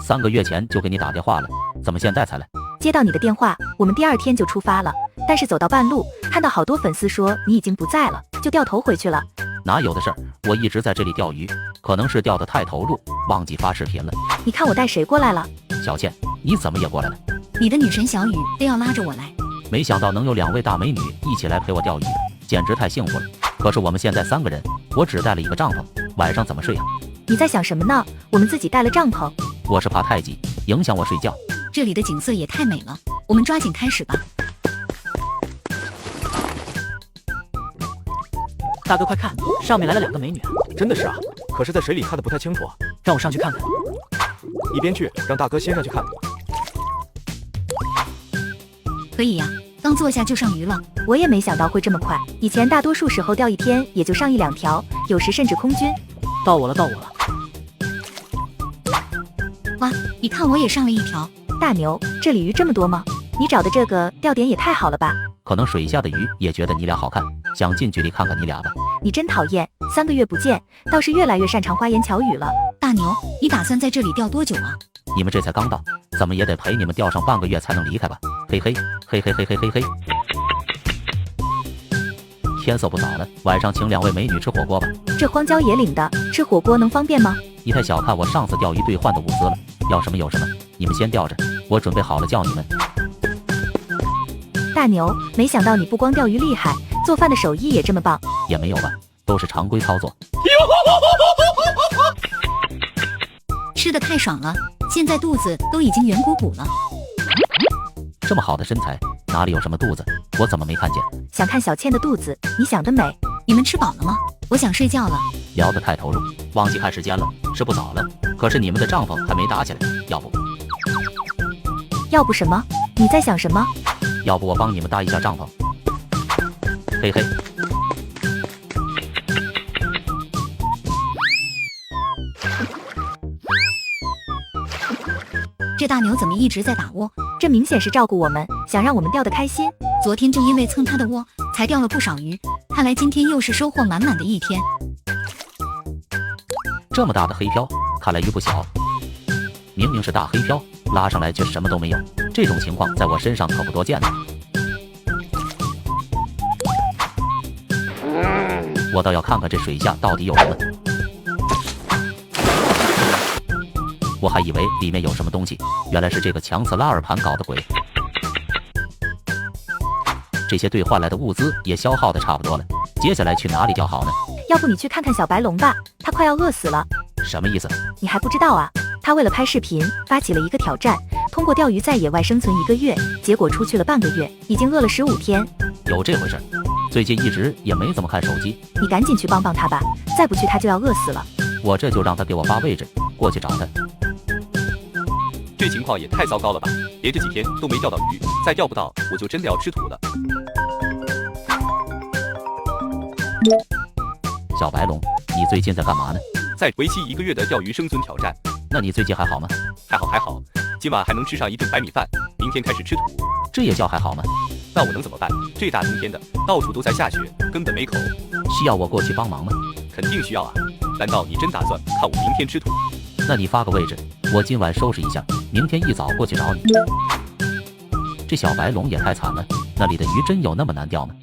3个月前就给你打电话了，怎么现在才来？接到你的电话，我们第2天就出发了，但是走到半路，看到好多粉丝说你已经不在了，就掉头回去了。哪有的事儿，我一直在这里钓鱼，可能是钓得太投入，忘记发视频了。你看我带谁过来了？小倩，你怎么也过来了？你的女神小雨非要拉着我来。没想到能有2位大美女一起来陪我钓鱼，简直太幸福了。可是我们现在3个人，我只带了一个帐篷，晚上怎么睡啊？你在想什么呢？我们自己带了帐篷。我是怕太挤，影响我睡觉。这里的景色也太美了，我们抓紧开始吧。大哥快看，上面来了2个美女啊！真的是啊，可是在水里看得不太清楚啊。让我上去看看。一边去，让大哥先上去看。可以呀，刚坐下就上鱼了。我也没想到会这么快，以前大多数时候钓1天也就上1、2条，有时甚至空军。到我了，到我了！哇，你看我也上了1条。大牛，这里鱼这么多吗？你找的这个钓点也太好了吧！可能水下的鱼也觉得你俩好看，想近距离看看你俩吧。你真讨厌，3个月不见，倒是越来越擅长花言巧语了。大牛，你打算在这里钓多久啊？你们这才刚到，怎么也得陪你们钓上半个月才能离开吧？嘿嘿嘿嘿嘿嘿嘿嘿。天色不早了，晚上请2位美女吃火锅吧。这荒郊野岭的，吃火锅能方便吗？你太小看我上次钓鱼兑换的物资了，要什么有什么，你们先钓着，我准备好了叫你们。大牛，没想到你不光钓鱼厉害，做饭的手艺也这么棒。也没有吧，都是常规操作。吃得太爽了，现在肚子都已经圆鼓鼓了。这么好的身材，哪里有什么肚子？我怎么没看见？想看小倩的肚子，你想得美。你们吃饱了吗？我想睡觉了。聊得太投入，忘记看时间了，是不早了。可是你们的帐篷还没搭起来，要不什么？你在想什么？要不我帮你们搭一下帐篷。嘿嘿。这大牛怎么一直在打窝？这明显是照顾我们，想让我们钓得开心。昨天正因为蹭他的窝，才钓了不少鱼。看来今天又是收获满满的一天。这么大的黑漂，看来鱼不小。明明是大黑漂，拉上来却什么都没有，这种情况在我身上可不多见呢。我倒要看看这水下到底有什么。我还以为里面有什么东西，原来是这个强磁拉尔盘搞的鬼。这些兑换来的物资也消耗的差不多了，接下来去哪里钓好呢？要不你去看看小白龙吧，他快要饿死了。什么意思？你还不知道啊？他为了拍视频，发起了一个挑战，通过钓鱼在野外生存1个月，结果出去了半个月，已经饿了15天。有这回事？最近一直也没怎么看手机。你赶紧去帮帮他吧，再不去他就要饿死了。我这就让他给我发位置，过去找他。这情况也太糟糕了吧！连着几天都没钓到鱼，再钓不到我就真的要吃土了。小白龙，你最近在干嘛呢？在为期1个月的钓鱼生存挑战。那你最近还好吗？还好，今晚还能吃上一顿白米饭，明天开始吃土。这也叫还好吗？那我能怎么办？这大冬天的，到处都在下雪，根本没口。需要我过去帮忙吗？肯定需要啊！难道你真打算看我明天吃土？那你发个位置，我今晚收拾一下，明天一早过去找你。这小白龙也太惨了，那里的鱼真有那么难钓吗？